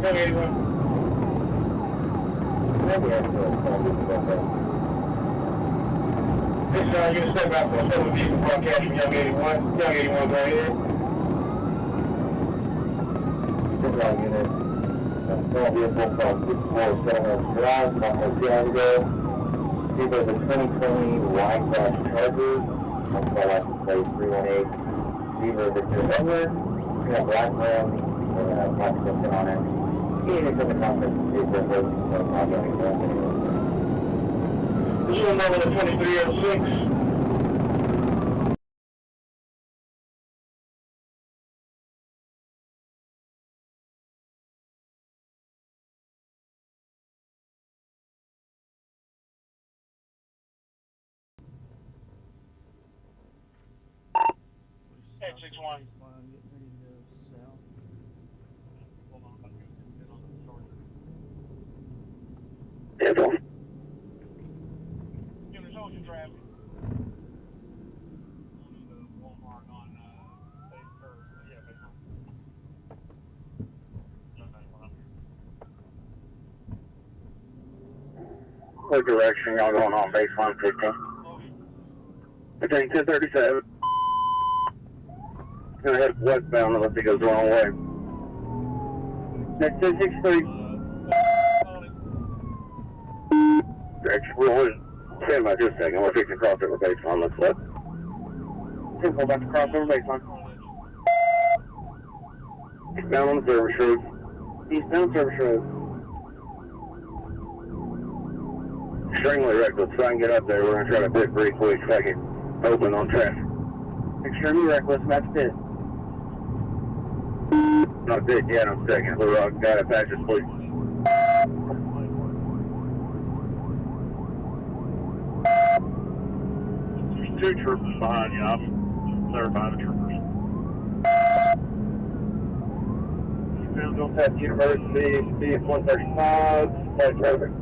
81. This you can step out for a stolen vehicle broadcast from Young 81. Young 81, go ahead. Good luck, unit. Stolen vehicle from 647 Drive, from Hotel. These are the 2020 Y-Class Chargers. That's my license plate 318. These are the Edward. We have black rim and Mexican on it. Units in the conference vehicle, both not getting done anyway. Zoom over to 2306. Hey, 61. Units, hold your traffic. What direction y'all going on baseline 15? Between 1037. Gonna head westbound unless it goes the wrong way. Next 1063. Direction rolling. Stand by just a second. We're fixing to cross over baseline. Looks left. 10-4 about to cross over baseline. Eastbound on the service road. Eastbound service road. Extremely reckless. If I can get up there, we're going to try to pit pretty quick so I can open on traffic. Extremely reckless. That's pit. Not pit yet. I'm second. Blue Rock. Got it. Patches, please. There's 2 troopers behind you. I'm clarifying the troopers. Eastbound Hilltop University. Speed 135. Light traffic.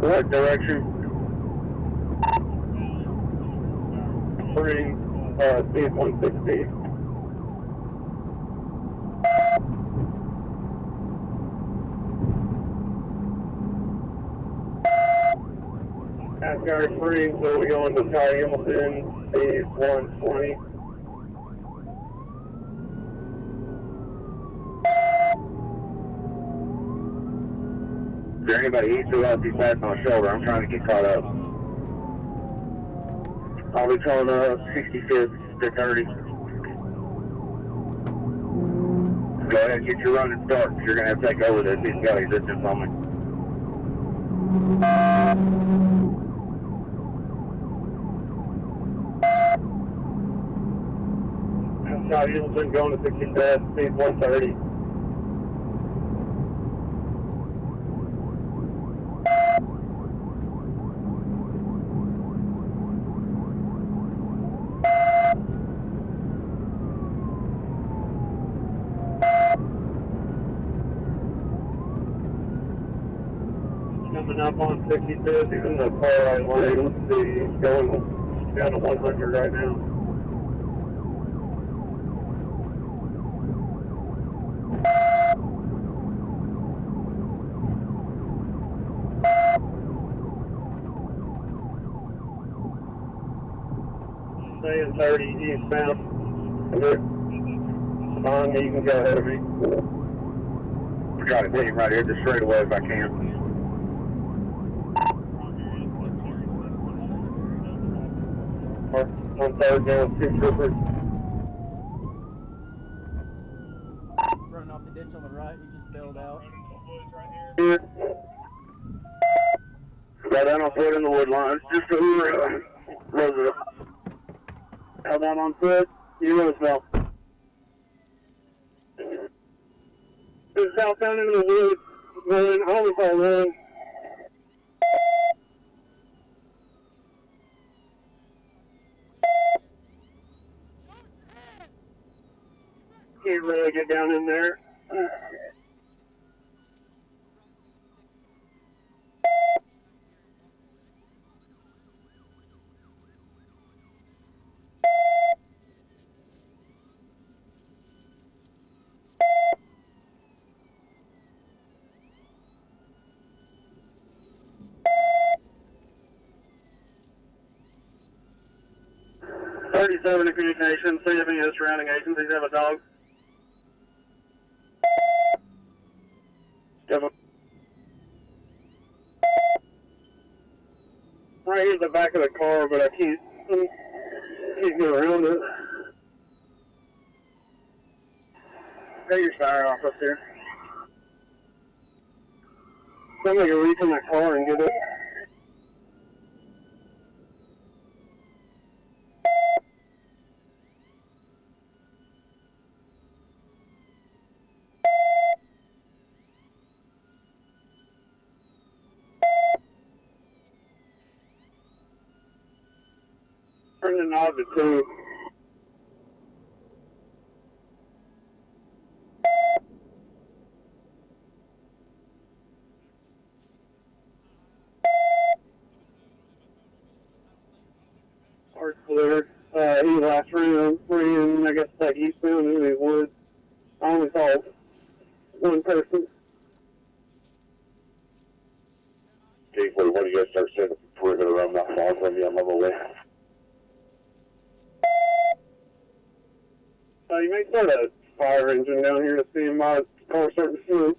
What direction? 3, speed 160. NASCAR 3, so we go into Ty Hamilton, speed 120. Is there anybody east or west who's passing on the shoulder? I'm trying to get caught up. I'll be calling 65th to 30. Go ahead and get your running start. You're going to have to take over this. He's got resistance on me. Scott Hamilton going to 65th, speed 130. Coming up on 65th, he's in the far right lane. Let's see, he's going down to 100 right now. Staying 30 eastbound. Come you can go ahead of me. I got a team right here, just straight away if I can. One third down, 2 troopers. Running off the ditch on the right, he just bailed out. Here. Got down on foot in the wood lines, just so we were Roosevelt. Held down on foot, you Roosevelt. Just southbound into the woods, going always all run. Can't really get down in there. 37 in communication. See if any of the surrounding agencies have a dog. Right here at the back of the car, but I can't get around it. Take your siren off up there. Somebody can reach in that car and get it. Turn the knob to 2. Car's cleared. He last ran, I guess, like eastbound in the woods. I only saw one person. Gateway, when do you guys start setting up the perimeter around that far from you on level way? You may start a fire engine down here to see my car starting to smoke.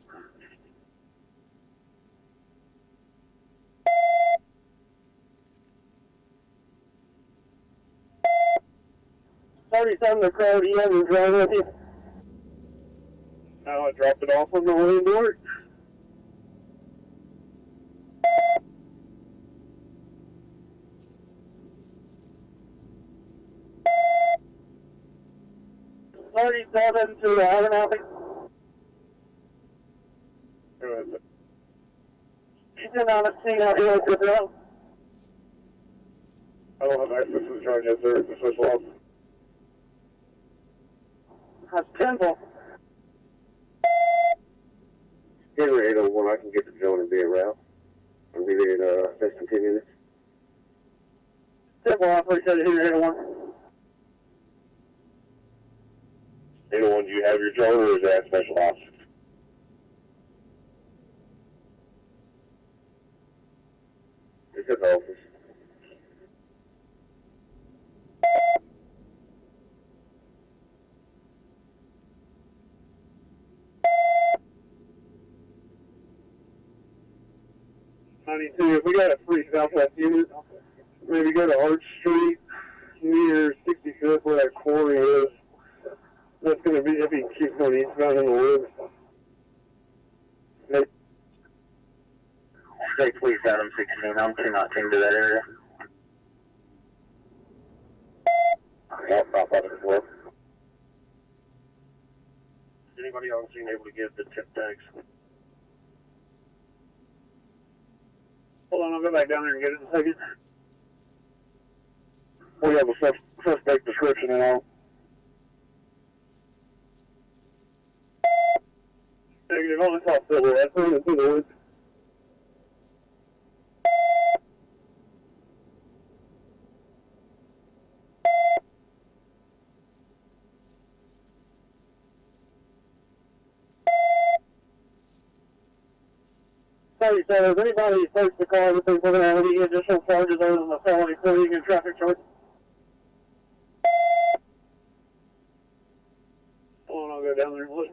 The crowd, you haven't driven with you? No, I dropped it off on the way to work. $37 to the Aeronautic. You did not see how he was with I don't have access to the charge yet, sir. It's a special ops. That's Temple. Henry 801, I can get to Joan and be around. And we need best continue this. Temple operator said Henry 801. 801, do you have your Joan or is that special ops? It's at the office. If we got a free Southwest unit, maybe go to Arch Street near 65th where that quarry is. That's going to be, if he keeps going eastbound in the woods. Stay please down in 16. I'm 219 to that area. Yep, I'll probably work. Is anybody on scene able to give the tip tags? Hold on, I'll go back down there and get it in a second. We have a suspect description and all. Negative, only saw silhouette. Through the woods. Sorry, sir. If anybody searched the car, we think we're going to have any additional charges other than the felony fleeing and traffic charge. Hold on, I'll go down there and look.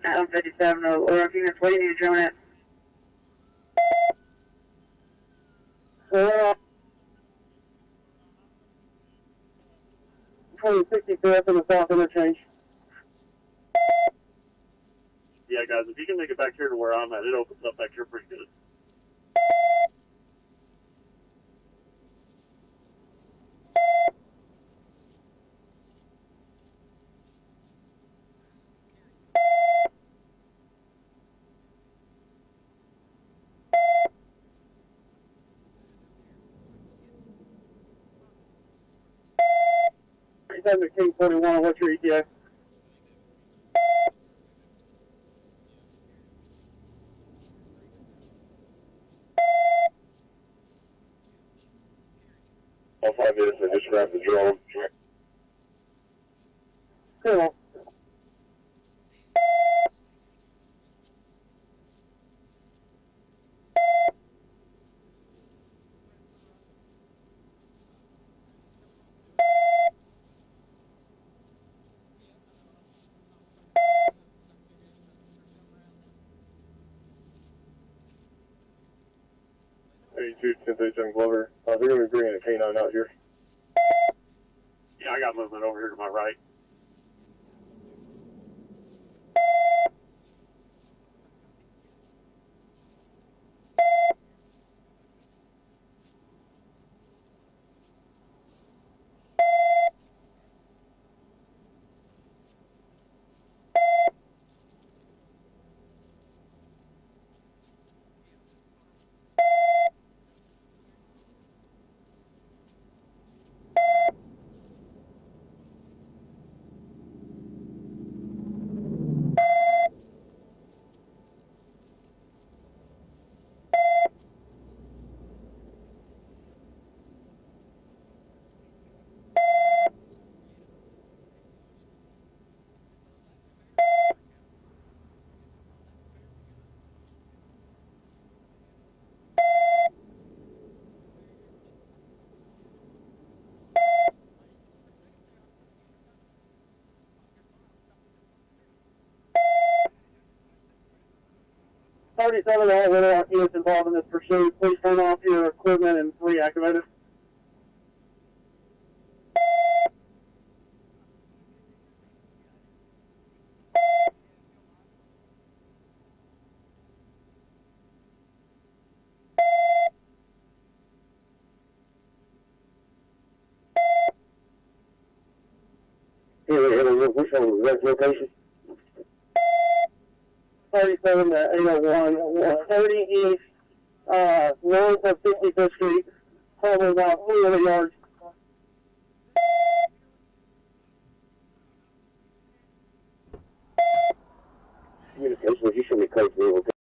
Adam 57, or if units, what do you need to join it? So, 65th in the south interchange. Yeah, guys, if you can make it back here to where I'm at, it opens up back here pretty good. 37 to King 41. What's your ETA? All 5 minutes, I just grabbed the drone. Cool. Eighty-two, 1037 Glover. They're going to be bringing a K9 out here. Yeah, I got movement over here to my right. Thirty-seven, all Little units involved in this pursuit. Please turn off your equipment and reactivate it. Which one was that location? 37 to 801, 30 east, north of 55th Street, probably about 300 yards. Communication, you should be close to